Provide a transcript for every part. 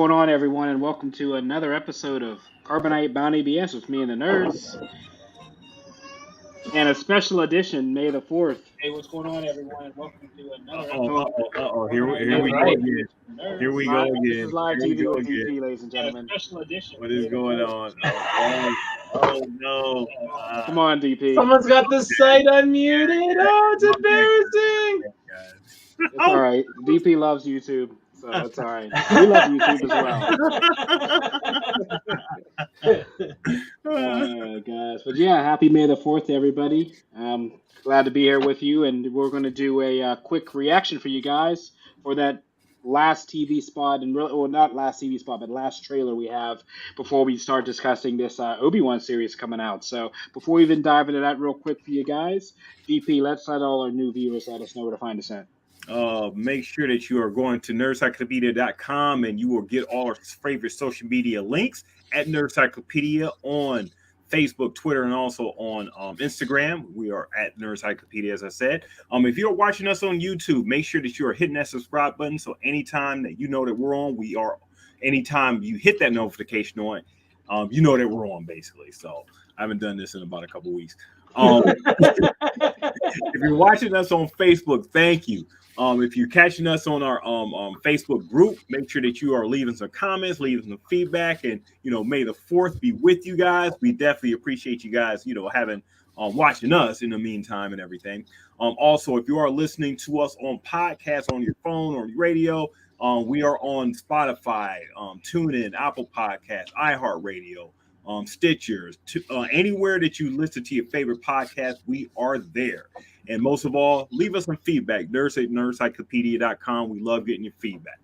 going on, everyone, and welcome to another episode of Carbonite Bounty BS with me and the nerds, and a special edition, May the 4th. Hey, what's going on, everyone, and welcome to another episode of Here we Carbonite go Bounty again. BS. Here we go again. This is live Here we TV go with again. DP, ladies and gentlemen. Special edition. What is going on? Oh no. Come on, DP. Someone's got the site unmuted. Oh, it's embarrassing. It's all right. DP loves YouTube, so it's all right. We love YouTube as well. Guys. But yeah, happy May the 4th to everybody. Glad to be here with you, and we're going to do a quick reaction for you guys for that last TV spot, and really, well, not last TV spot, but last trailer we have before we start discussing this Obi-Wan series coming out. So before we even dive into that real quick for you guys, DP, let's let all our new viewers let us know where to find us at. Make sure that you are going to nerdcyclopedia.com and you will get all our favorite social media links at Nerdcyclopedia on Facebook, Twitter, and also on Instagram. We are at Nerdcyclopedia, as I said. If you're watching us on YouTube, make sure that you are hitting that subscribe button. So anytime that you know that we're on, we are. Anytime you hit that notification on, you know that we're on, basically. So I haven't done this in about a couple weeks. If you're watching us on Facebook, thank you. If you're catching us on our Facebook group, make sure that you are leaving some comments, leaving some feedback, and May the 4th be with you guys. We definitely appreciate you guys, having watching us in the meantime and everything. Also, if you are listening to us on podcasts on your phone or radio, we are on Spotify, TuneIn, Apple Podcasts, iHeartRadio, Stitchers, anywhere that you listen to your favorite podcast, we are there. And most of all, leave us some feedback. Nerdcyclopedia.com. We love getting your feedback.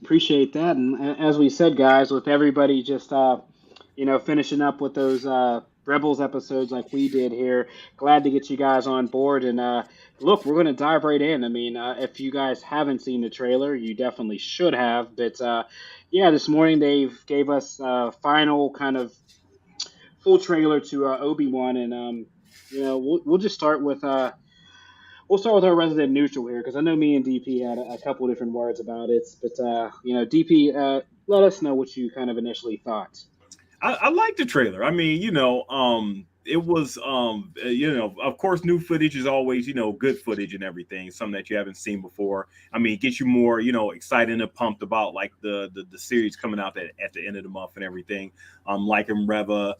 Appreciate that. And as we said, guys, with everybody just finishing up with those Rebels episodes like we did here, glad to get you guys on board. And look, we're going to dive right in. I mean, if you guys haven't seen the trailer, you definitely should have. But yeah, this morning they gave us final kind of full trailer to Obi-Wan, and we'll just start with our resident neutral here, because I know me and DP had a couple of different words about it. But DP, let us know what you kind of initially thought. I like the trailer. I mean, it was, of course, new footage is always, good footage and everything, something that you haven't seen before. I mean, it gets you more, excited and pumped about like the series coming out at the end of the month and everything. Like in Reva,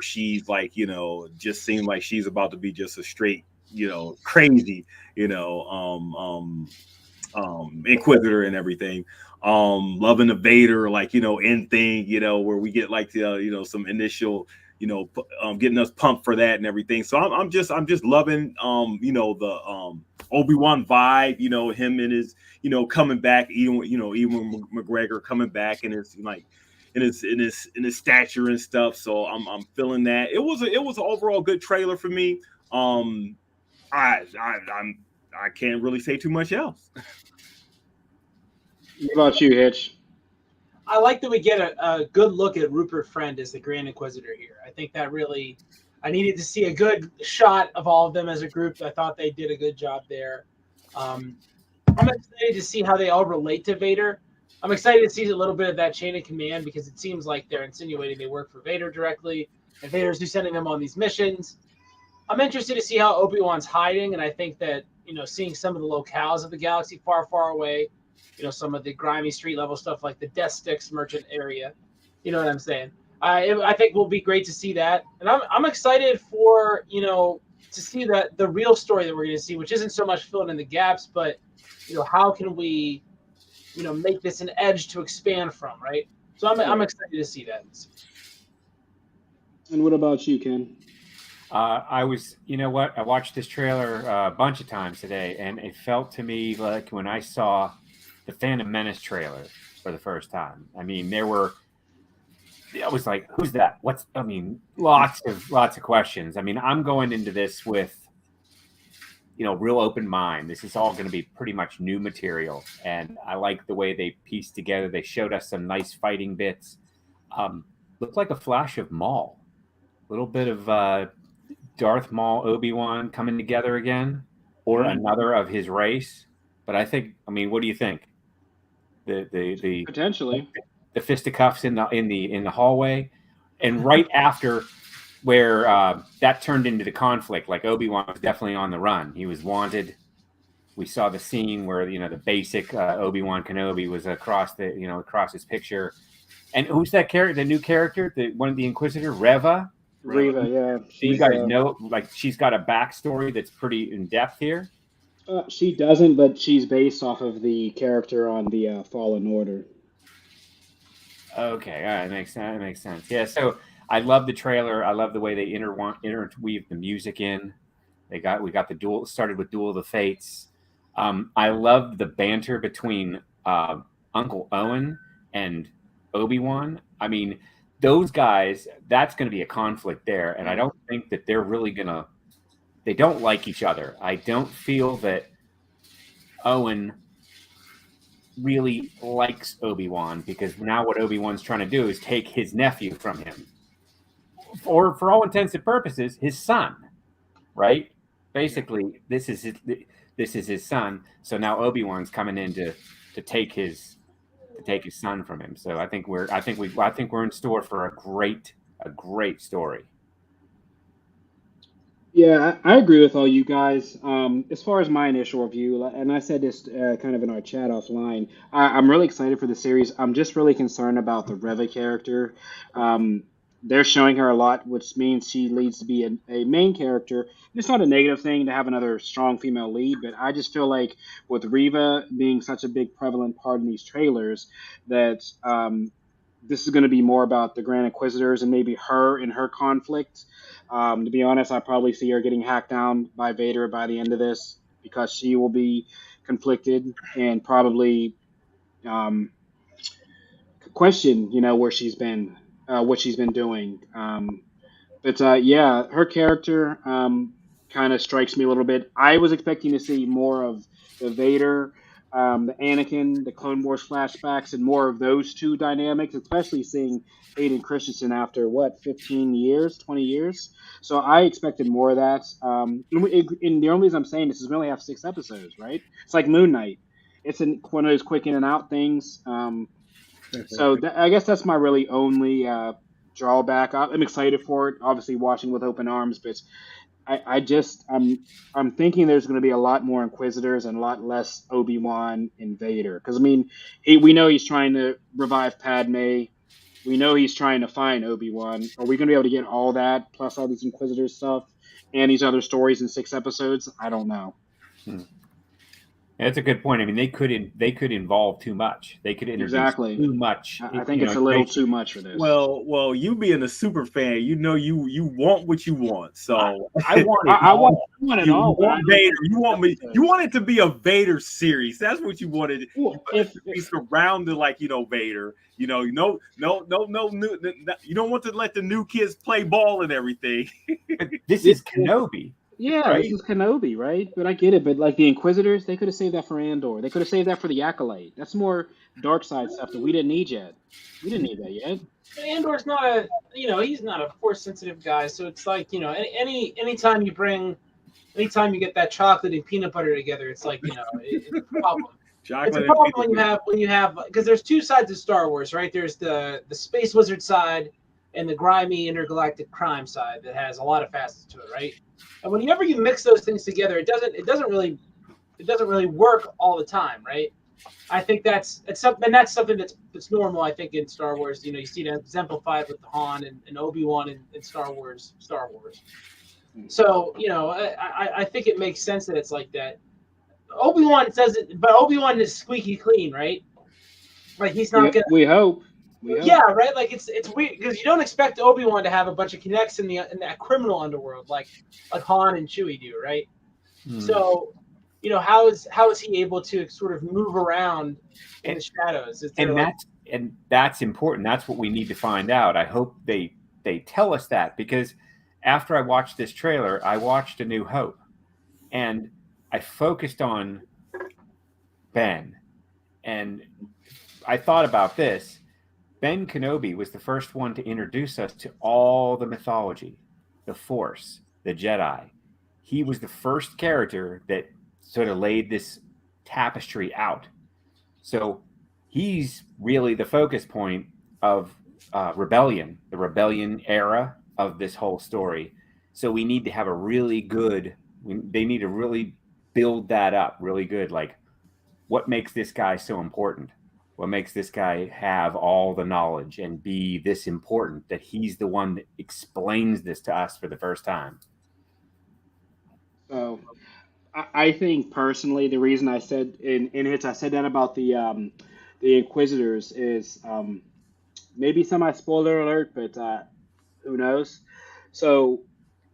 she's like, just seemed like she's about to be just a straight, crazy, Inquisitor and everything. Loving the Vader, like, end thing, where we get like the, some initial, getting us pumped for that and everything. So I'm just loving, the Obi-Wan vibe, him and his, coming back, even McGregor coming back and it's like in his stature and stuff. So I'm feeling that. It was an overall good trailer for me. I can't really say too much else. What about you, Hitch? I like that we get a good look at Rupert Friend as the Grand Inquisitor here. I think that really, I needed to see a good shot of all of them as a group. I thought they did a good job there. I'm excited to see how they all relate to Vader. I'm excited to see a little bit of that chain of command, because it seems like they're insinuating they work for Vader directly, and Vader's who's sending them on these missions. I'm interested to see how Obi-Wan's hiding, and I think that, seeing some of the locales of the galaxy far, far away, some of the grimy street level stuff like the Death Sticks merchant area. You know what I'm saying? I think will be great to see that. And I'm excited for, to see the real story that we're going to see, which isn't so much filling in the gaps, but, how can we, make this an edge to expand from, right? So I'm excited to see that. And what about you, Ken? I watched this trailer a bunch of times today, and it felt to me like when I saw the Phantom Menace trailer for the first time. I mean, I was like, who's that? Lots of questions. I mean, I'm going into this with, real open mind. This is all going to be pretty much new material. And I like the way they pieced together. They showed us some nice fighting bits. Looked like a flash of Maul. A little bit of Darth Maul, Obi-Wan coming together again, or another of his race. But I think, what do you think? the Potentially. the fisticuffs in the hallway, and right after where that turned into the conflict, like Obi-Wan was definitely on the run. He was wanted. We saw the scene where the basic Obi-Wan Kenobi was across his picture. And who's that character? The new character, one of the Inquisitor, Reva. Reva, yeah. You guys know, like, she's got a backstory that's pretty in depth here. She doesn't, but she's based off of the character on the Fallen Order. Okay, all right, that makes sense. Yeah, so I love the trailer. I love the way they interweave the music in. We got the duel started with Duel of the Fates. I love the banter between Uncle Owen and Obi-Wan. I mean, those guys, that's going to be a conflict there, and I don't think that they're really gonna. They don't like each other. I don't feel that Owen really likes Obi-Wan, because now what Obi-Wan's trying to do is take his nephew from him, or for all intents and purposes, his son, right? Basically, this is his son. So now Obi-Wan's coming in to take his son from him. So I think we're in store for a great story. Yeah, I agree with all you guys. As far as my initial review, and I said this kind of in our chat offline, I'm really excited for the series. I'm just really concerned about the Reva character. They're showing her a lot, which means she leads to be a main character. It's not a negative thing to have another strong female lead, but I just feel like with Reva being such a big prevalent part in these trailers, that this is going to be more about the Grand Inquisitors and maybe her and her conflict. To be honest, I probably see her getting hacked down by Vader by the end of this, because she will be conflicted and probably question, where she's been, what she's been doing. But yeah, her character kind of strikes me a little bit. I was expecting to see more of the Vader, the Anakin, the Clone Wars flashbacks, and more of those two dynamics, especially seeing Hayden Christensen after, what, 15 years, 20 years? So I expected more of that. And the only reason I'm saying this is we only have 6 episodes, right? It's like Moon Knight. It's one of those quick in and out things. So I guess that's my really only drawback. I'm excited for it. Obviously, watching with open arms, but I'm thinking there's going to be a lot more Inquisitors and a lot less Obi-Wan and Vader. Because I mean, we know he's trying to revive Padme. We know he's trying to find Obi-Wan. Are we going to be able to get all that plus all these Inquisitor stuff and these other stories in 6 episodes? I don't know. That's a good point. I mean, they could involve too much. They could introduce too much. I think it's a little too much for this. Well, you being a super fan, you want what you want. So I want it. I want it all. Want Vader. You want it to be a Vader series. That's what you wanted. Well, if be surrounded like Vader. No, you don't want to let the new kids play ball and everything. This is Kenobi. Yeah, right? This is Kenobi, right? But I get it. But like the Inquisitors, they could have saved that for Andor. They could have saved that for the Acolyte. That's more dark side stuff that we didn't need yet. We didn't need that yet. Andor's not he's not a force sensitive guy. So it's like, anytime you get that chocolate and peanut butter together, it's like, it's a problem. It's a problem when you have because there's 2 sides of Star Wars, right? There's the space wizard side and the grimy intergalactic crime side that has a lot of facets to it, right? And whenever you mix those things together, it doesn't really work all the time, right? I think that's something that's normal. I think in Star Wars, you see that exemplified with Han and Obi-Wan in Star Wars. So I think it makes sense that it's like that. Obi-Wan says it, but Obi-Wan is squeaky clean, right? Like he's not gonna. We hope. Yeah, right. Like it's weird because you don't expect Obi-Wan to have a bunch of connects in that criminal underworld like Han and Chewie do, right? So, how is he able to sort of move around in the shadows? And that's important. That's what we need to find out. I hope they tell us that, because after I watched this trailer, I watched A New Hope, and I focused on Ben, and I thought about this. Ben Kenobi was the first one to introduce us to all the mythology, the Force, the Jedi. He was the first character that sort of laid this tapestry out. So he's really the focus point of rebellion, the rebellion era of this whole story. So we need to have a really good. They need to really build that up really good. Like, what makes this guy so important? What makes this guy have all the knowledge and be this important that he's the one that explains this to us for the first time? So I think personally, the reason I said in hits I said that about the Inquisitors is maybe semi spoiler alert, but who knows? So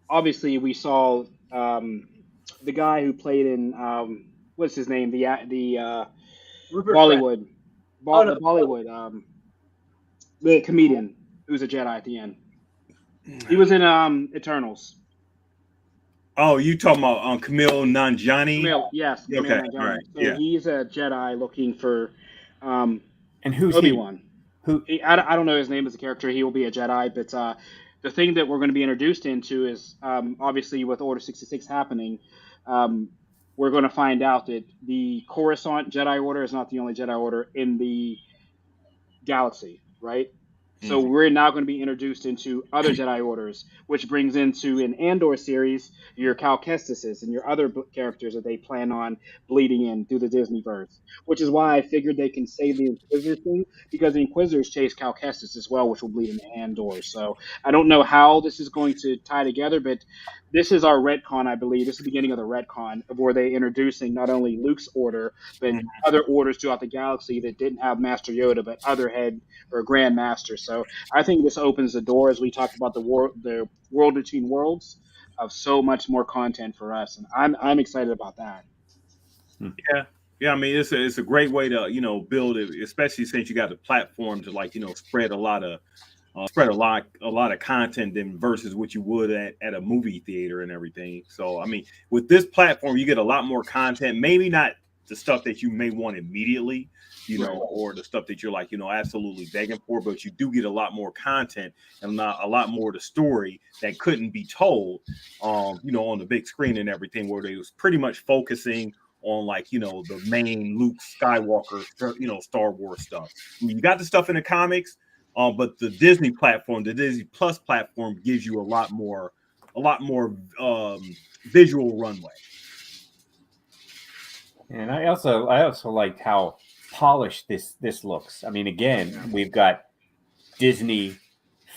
obviously we saw the guy who played in what's his name, the Rupert Friend. Bollywood, Oh no, the Bollywood the comedian who's a Jedi at the end. He was in Eternals. Oh, you talking about Camille Nanjiani? Camille, yes, Camille Okay, Nanjiani. all right, So yeah. he's a Jedi looking for um, And who's Obi-Wan. Who? I don't know his name as a character. He will be a Jedi, but the thing that we're going to be introduced into is obviously with Order 66 happening, we're going to find out that the Coruscant Jedi Order is not the only Jedi Order in the galaxy, right? So Mhm. we're now going to be introduced into other Jedi Orders, which brings into an Andor series your Cal Kestises and your other characters that they plan on bleeding in through the Disneyverse. Which is why I figured they can save the Inquisitors thing because the Inquisitors chase Cal Kestis as well, which will bleed into Andor. So I don't know how this is going to tie together, but this is our retcon, I believe. This is the beginning of the retcon of where they're introducing not only Luke's order, but Mhm. other orders throughout the galaxy that didn't have Master Yoda, but other head or Grand Master. So I think this opens the door, as we talked about the world between worlds, of so much more content for us, and I'm excited about that. Yeah, yeah. I mean, it's a great way to build it, especially since you got the platform to spread a lot of content than versus what you would at a movie theater and everything. So I mean, with this platform, you get a lot more content. Maybe not the stuff that you may want immediately, Right. or the stuff that you're absolutely begging for, but you do get a lot more content and a lot more of the story that couldn't be told, on the big screen and everything, where they was pretty much focusing on the main Luke Skywalker, Star Wars stuff. I mean, you got the stuff in the comics, but the Disney platform, the Disney Plus platform, gives you a lot more visual runway. And I also liked how polished this looks. I mean, again, we've got Disney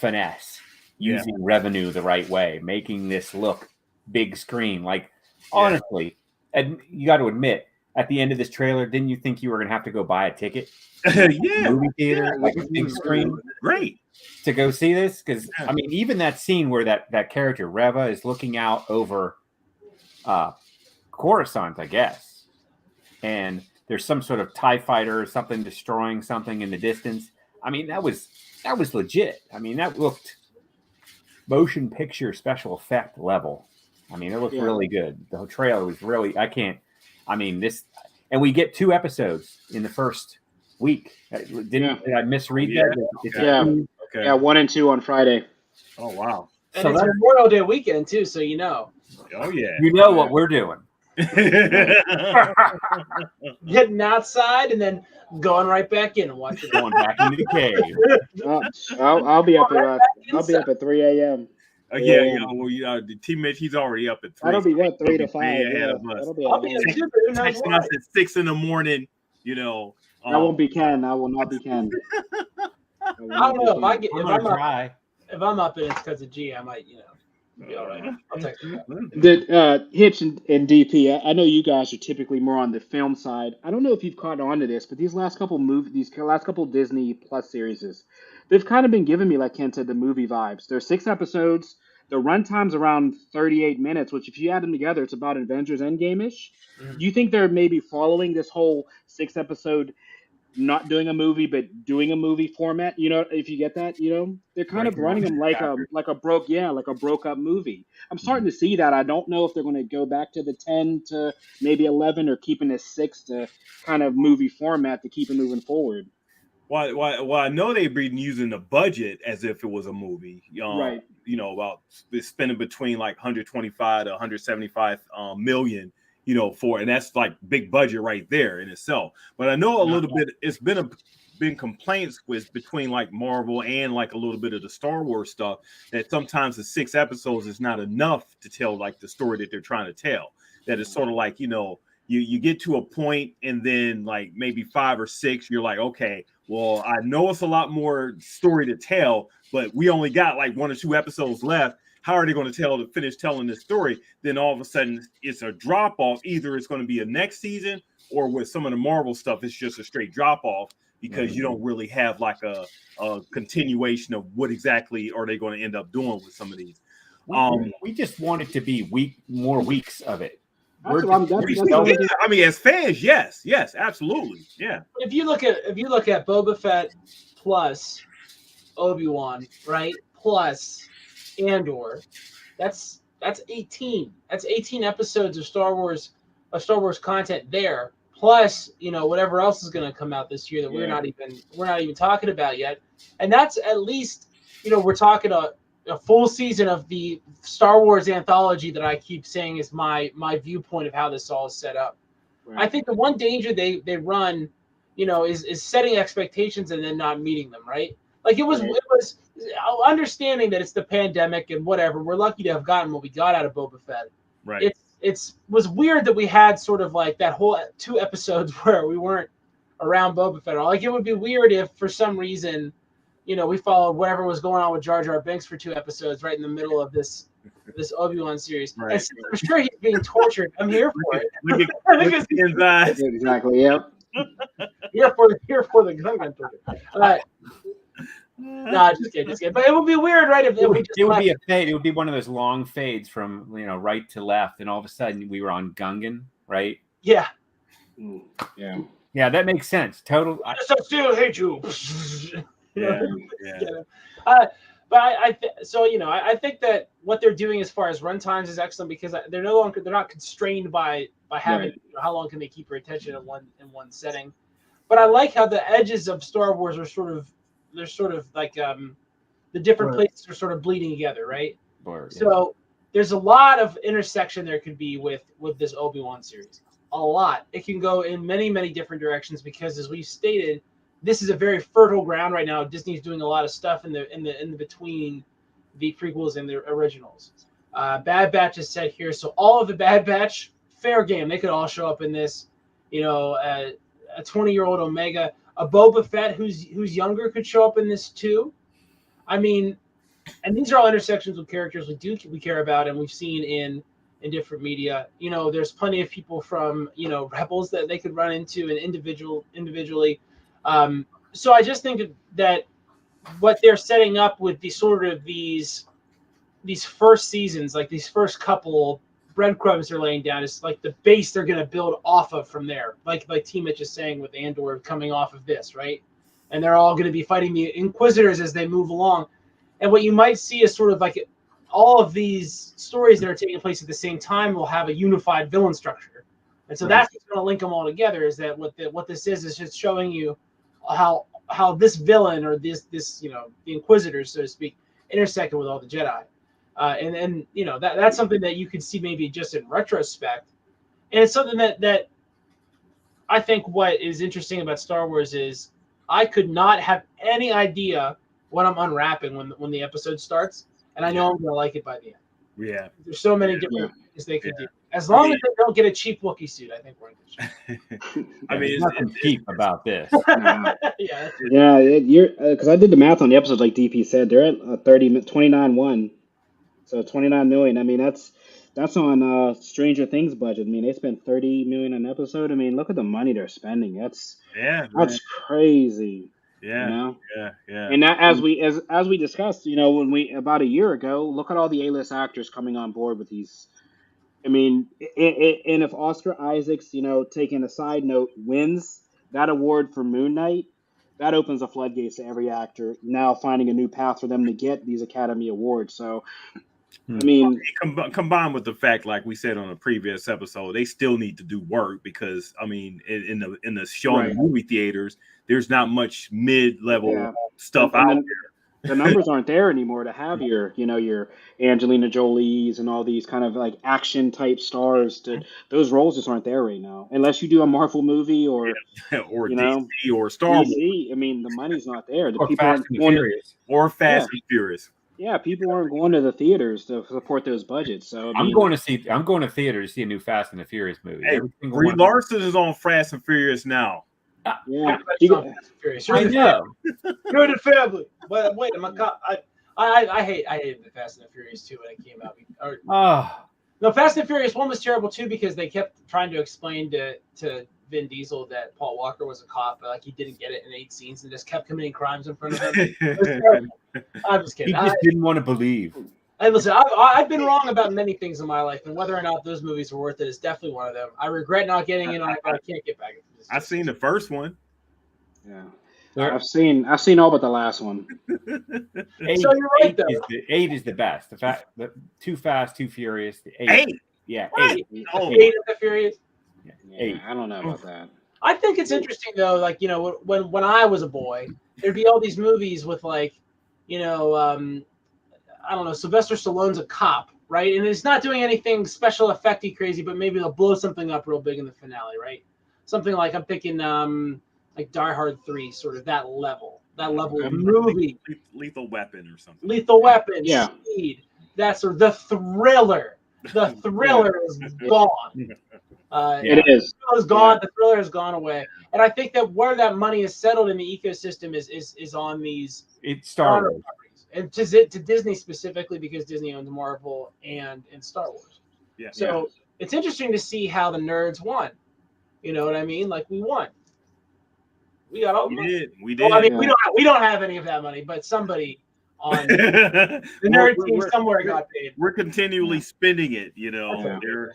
finesse using revenue the right way, making this look big screen. Like, honestly, and you got to admit, at the end of this trailer, didn't you think you were going to have to go buy a ticket? Movie theater, like a big screen, great to go see this. Because I mean, even that scene where that character Reva is looking out over Coruscant, I guess, and there's some sort of TIE fighter or something destroying something in the distance. I mean, that was legit. I mean, that looked motion picture special effect level. I mean, it looked really good. The trailer was really, this, and we get 2 episodes in the first week. Did I misread that? Yeah, 1 and 2 on Friday. Oh, wow. And so it's Memorial Day weekend too, so Oh, yeah. You know what we're doing. Getting outside and then going right back in and watching. Going back into the cave. I'll be up at 3 a.m. The teammate, he's already up at 3. That'll be 3 to 5. I'll be texting us at 6 in the morning. That won't be Ken. I will not be Ken. I don't know if I'm up and it's because of G, I might be all right. I'll text you. Hitch and DP, I know you guys are typically more on the film side. I don't know if you've caught on to this, but these last couple Disney Plus series, they've kind of been giving me, like Ken said, the movie vibes. There's 6 episodes. The runtime's around 38 minutes, which if you add them together, it's about Avengers Endgame-ish. Mm-hmm. Do you think they're maybe following this whole 6 episode, not doing a movie but doing a movie format? If you get that, they're kind of running them like a broke up movie. I'm starting to see that. I don't know if they're going to go back to the 10 to maybe 11 or keeping this 6 to kind of movie format to keep it moving forward. Well, I know they've been using the budget as if it was a movie. Right. About spending between like 125 to 175 million you know, and that's like big budget right there in itself. But I know a little bit, it's been complaints between like Marvel and like a little bit of the Star Wars stuff, that sometimes the 6 episodes is not enough to tell like the story that they're trying to tell. That it's sort of like, you know, you get to a point and then like maybe 5 or 6, you're like, okay, well, I know it's a lot more story to tell, but we only got like 1 or 2 episodes left. How are they going to finish telling this story? Then all of a sudden it's a drop off. Either it's going to be a next season, or with some of the Marvel stuff, it's just a straight drop off because you don't really have like a continuation of what exactly are they going to end up doing with some of these. We just want it to be more weeks of it. I mean, as fans, yes, absolutely, yeah. If you look at Boba Fett plus Obi-Wan, right, plus Andor, that's 18. That's 18 episodes of Star Wars content there. Plus, you know, whatever else is going to come out this year that we're not even talking about yet, and that's at least, you know, we're talking a full season of the Star Wars anthology that I keep saying is my viewpoint of how this all is set up. Right. I think the one danger they run, you know, is setting expectations and then not meeting them, right? Like it was understanding that it's the pandemic and whatever. We're lucky to have gotten what we got out of Boba Fett. Right. It was weird that we had sort of like that whole 2 episodes where we weren't around Boba Fett. Like it would be weird if for some reason, you know, we followed whatever was going on with Jar Jar Binks for 2 episodes right in the middle of this Obi-Wan series. Right. And since I'm sure he's being tortured, I'm here for it. Look at his eyes. Exactly. Yep. Here for the gun torture. No, just kidding. But it would be weird, right? If we just it would be a fade. It would be one of those long fades from, you know, right to left, and all of a sudden we were on Gungan, right? Yeah. Yeah. Yeah, that makes sense. Total. I still hate you. Yeah. But I think that what they're doing as far as runtimes is excellent because they're not constrained by having how long can they keep your attention in one setting. But I like how the edges of Star Wars are sort of like the different places are sort of bleeding together, right? So there's a lot of intersection there could be with this Obi-Wan series. A lot. It can go in many, many different directions because, as we've stated, this is a very fertile ground right now. Disney's doing a lot of stuff in the between the prequels and the originals. Bad Batch is set here, so all of the Bad Batch, fair game. They could all show up in this. You know, a 20-year-old Omega, a Boba Fett who's younger could show up in this too. I mean, and these are all intersections with characters we care about and we've seen in different media. You know, there's plenty of people from, you know, Rebels that they could run into and individually. So I just think that what they're setting up with these first seasons, like these first couple breadcrumbs they're laying down, is like the base they're going to build off of from there. Like T-Mitch is saying with Andor coming off of this, right? And they're all going to be fighting the Inquisitors as they move along. And what you might see is sort of like all of these stories that are taking place at the same time will have a unified villain structure. And so that's what's going to link them all together, is that what this is just showing you how this villain or this you know, the Inquisitors, so to speak, intersected with all the Jedi. And you know, that's something that you could see maybe just in retrospect. And it's something that I think what is interesting about Star Wars is I could not have any idea what I'm unwrapping when the episode starts. And I know I'm going to like it by the end. Yeah. There's so many different things they could do. As long as they don't get a cheap Wookiee suit, I think we're in good shape. I mean, there's nothing cheap about this. Yeah, because I did the math on the episodes, like DP said, they're at 29.1, so 29 million. I mean, that's on Stranger Things budget. I mean, they spent 30 million an episode. I mean, look at the money they're spending. That's crazy. Yeah, you know? yeah. And that, as we discussed, you know, when about a year ago, look at all the A-list actors coming on board with these. I mean, and if Oscar Isaacs, you know, taking a side note, wins that award for Moon Knight, that opens the floodgates to every actor now finding a new path for them to get these Academy Awards. So, I mean, combined with the fact, like we said on a previous episode, they still need to do work because, I mean, in the show in the movie theaters, there's not much mid-level stuff out there. the numbers aren't there anymore to have your Angelina Jolies and all these kind of like action type stars. Those roles just aren't there right now, unless you do a Marvel movie or or you know DC or Star Wars DC. I mean, the money's not there. The Or people Fast aren't and the going. Furious. or Fast Yeah, and Furious. yeah, people aren't going to the theaters to support those budgets. So I I'm mean, going to theater to see a new Fast and the Furious movie. Hey, Every single Brie one. Larson is on Fast and Furious now. yeah, I know. You're the family. But wait, I hated the Fast and the Furious 2 when it came out. Oh, No, Fast and Furious 1 was terrible too because they kept trying to explain to Vin Diesel that Paul Walker was a cop, but like he didn't get it in 8 scenes and just kept committing crimes in front of him. It was terrible. I'm just he kidding. just didn't want to believe. Hey, listen, I've been wrong about many things in my life, and whether or not those movies were worth it is definitely one of them. I regret not getting in on it, but I can't get back. I've seen the first one. yeah. There- I've seen all but the last one. Eight, So you're right, though. Eight is the best. The Too Fast, Too Furious. The eight. Hey, Yeah, Right. eight. Oh. 8 of the Furious. Yeah, Eight. I don't know about that. I think it's interesting though, like when I was a boy, there'd be all these movies with like, I don't know, Sylvester Stallone's a cop, right? And it's not doing anything special effecty crazy, but maybe they'll blow something up real big in the finale, right? Something like I'm thinking like Die Hard 3, sort of that level of movie. Lethal Weapon or something. Lethal Weapon, Yeah. Speed. That's sort of the thriller. The thriller is gone. It is. The thriller is gone. The thriller has gone away, and I think that where that money is settled in the ecosystem is on these It's Star Wars. properties, and to Disney specifically because Disney owns Marvel and Star Wars. Yeah. So it's interesting to see how the nerds won. You know what I mean? Like we won. We got all the money. We did. Well, I mean, Yeah. we don't have any of that money, but somebody on the nerd team somewhere got paid. We're continually spending it, Yeah. They're,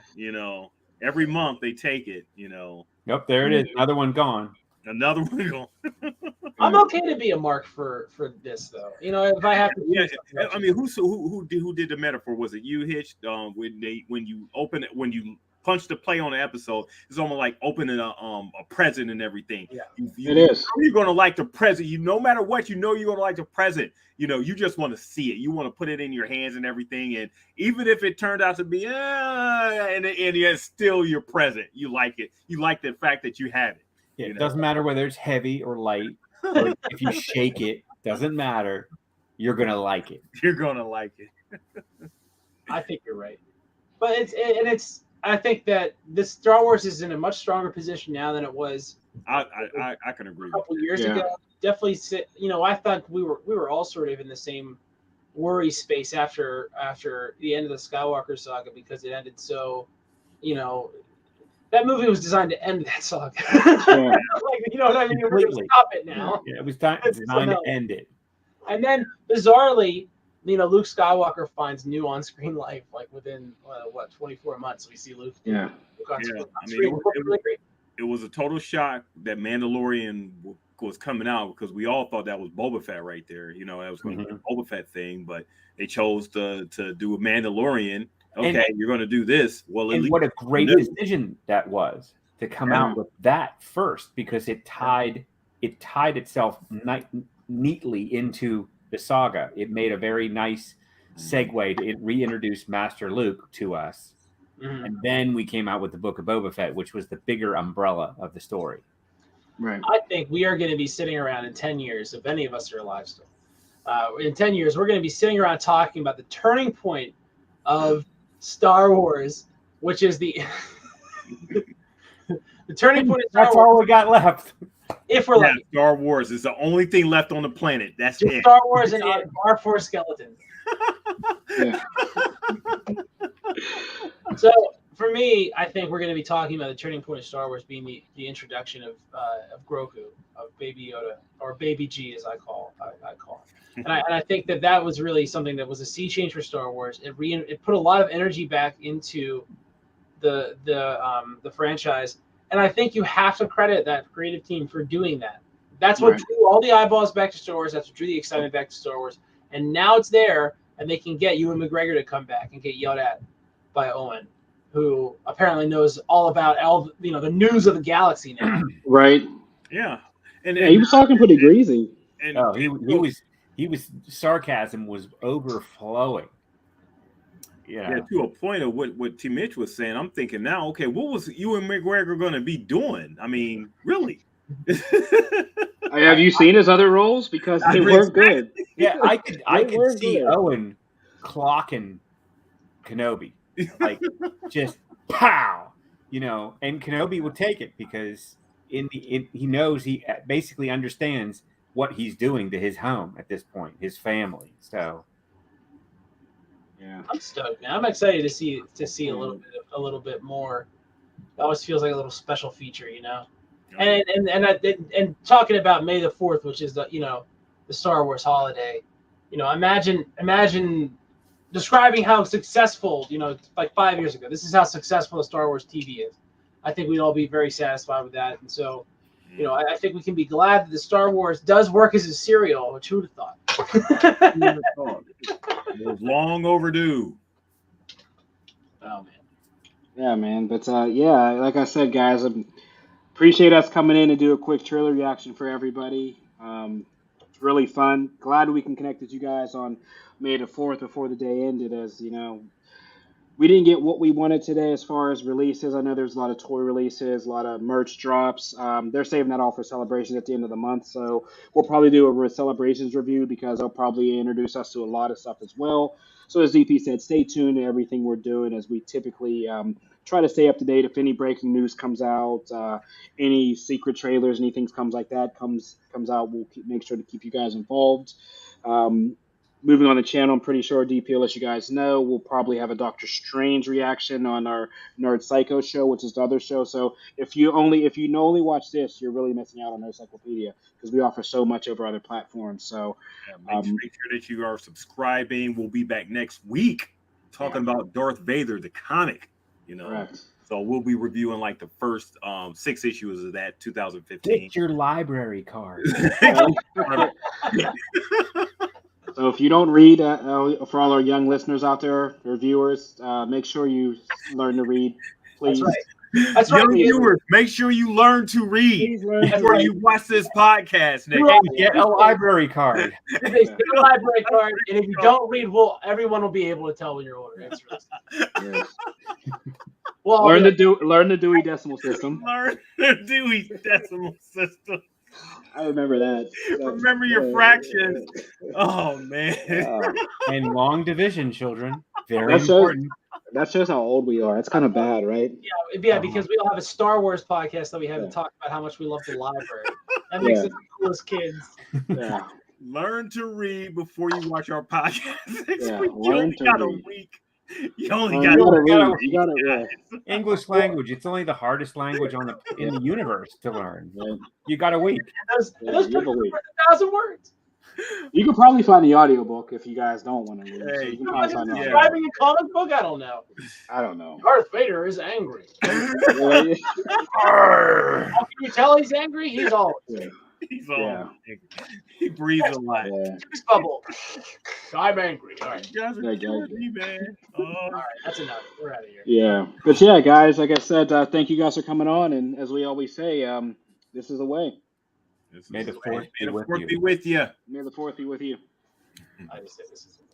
every month they take it, Yep, there it is. Another one gone. Another one going. I'm okay to be a mark for this though. If I have to. Yeah, choose something else. I mean, who did the metaphor? Was it you, Hitch? When you open it, when you punch the play on the episode, it's almost like opening a present and everything. Yeah. You It is. You're gonna like the present. No matter what, you're gonna like the present. You just want to see it. You want to put it in your hands and everything. And even if it turned out to be, and it's still your present, you like it. You like the fact that you have it. Yeah, it doesn't matter whether it's heavy or light. Or if you shake it, doesn't matter. You're gonna like it. You're gonna like it. I think you're right, but I think that this Star Wars is in a much stronger position now than it was I can agree a couple years Yeah. ago. Definitely, I thought we were all sort of in the same worry space after the end of the Skywalker saga because it ended so, that movie was designed to end that saga. Yeah. Like, you know what I mean? We're gonna Completely. stop it now. Yeah, it was designed to end it. And then bizarrely, Luke Skywalker finds new on-screen life like within 24 months. We see Luke. Yeah. Luke on Yeah, screen. Really great. it was a total shock that Mandalorian was coming out because we all thought that was Boba Fett right there. That was going to be a Boba Fett thing, but they chose to do a Mandalorian. Okay, you're going to do this. Well, And what a great decision that was to come out with that first, because it tied itself neatly into the saga. It made a very nice segue. It reintroduced Master Luke to us. Mhm. And then we came out with the Book of Boba Fett, which was the bigger umbrella of the story. Right. I think we are going to be sitting around in 10 years, if any of us are alive still. In 10 years, we're going to be sitting around talking about the turning point of Star Wars, which is the turning point of Star That's Wars. all we got left. If we're lucky. Star Wars is the only thing left on the planet. That's Just it. Star Wars and R4 skeleton. Yeah. So for me, I think we're going to be talking about the turning point of Star Wars being the introduction of Grogu, of Baby Yoda, or Baby G as I call it. And I think that was really something that was a sea change for Star Wars. It put a lot of energy back into the franchise, and I think you have to credit that creative team for doing that. That's what drew all the eyeballs back to Star Wars. That's what drew the excitement back to Star Wars. And now it's there, and they can get Ewan McGregor to come back and get yelled at by Owen, who apparently knows all about the news of the galaxy now. Right. Yeah. And Yeah, he was talking pretty greasy. And Oh, he sarcasm was overflowing. Yeah, to a point of what T. Mitch was saying. I'm thinking now, okay, what was Ewan McGregor going to be doing? I mean, really? Have you seen his other roles? Because they were good. Yeah, I could see good. Owen clocking Kenobi, like just pow, and Kenobi will take it because he knows, he basically understands what he's doing to his home at this point, his family. So. Yeah, I'm stoked, man. I'm excited to see a little bit more. It always feels like a little special feature, And talking about May the 4th, which is the Star Wars holiday, imagine describing how successful, like 5 years ago. This is how successful the Star Wars TV is. I think we'd all be very satisfied with that, and so. I think we can be glad that the Star Wars does work as a serial, which who would have thought? It was long overdue. Oh, man. Yeah, man. But, like I said, guys, appreciate us coming in to do a quick trailer reaction for everybody. It's really fun. Glad we can connect with you guys on May the 4th before the day ended, as, we didn't get what we wanted today as far as releases. I know there's a lot of toy releases, a lot of merch drops. They're saving that all for Celebrations at the end of the month. So we'll probably do a Celebrations review because they'll probably introduce us to a lot of stuff as well. So as DP said, stay tuned to everything we're doing as we typically try to stay up to date. If any breaking news comes out, any secret trailers, anything comes like that comes out, we'll make sure to keep you guys involved. Moving on the channel, I'm pretty sure DP will let you guys know. We'll probably have a Doctor Strange reaction on our Nerd Psycho show, which is the other show. So if you only watch this, you're really missing out on Nerd Cyclopedia because we offer so much over other platforms. So make sure that you are subscribing. We'll be back next week talking about Darth Vader, the comic. Correct. So we'll be reviewing like the first 6 issues of that 2015. Get your library card. So if you don't read, for all our young listeners out there, or viewers, make sure you learn to read, please. That's right. Young viewers, make sure you learn to read before you watch this podcast. Nick. Get a library card. Get a library card, and if you don't read, everyone will be able to tell when you're ordering. Yes. Well, learn the Dewey Decimal System. Learn the Dewey Decimal System. I remember that. Remember your fractions. Oh, man. And long division, children. Very important. That shows how old we are. It's kind of bad, right? Yeah, because we all have a Star Wars podcast that we haven't talked about how much we love the library. That makes us the coolest kids. Yeah. Learn to read before you watch our podcast. You only got a week. You only got a week. English language. It's only the hardest language in the universe to learn. You got a week. Those books are 1,000 words. You can probably find the audiobook if you guys don't want to read. Hey, describing a comic book? I don't know. Darth Vader is angry. How can you tell he's angry? He's always angry. He's all he breathes a lot. Juice bubble. I'm angry. All right. You guys are killing me, man. All right, that's enough. We're out of here. Yeah. But yeah, guys, like I said, thank you guys for coming on. And as we always say, this is the way. May the 4th be with you. May the 4th be with you. I just say this is it.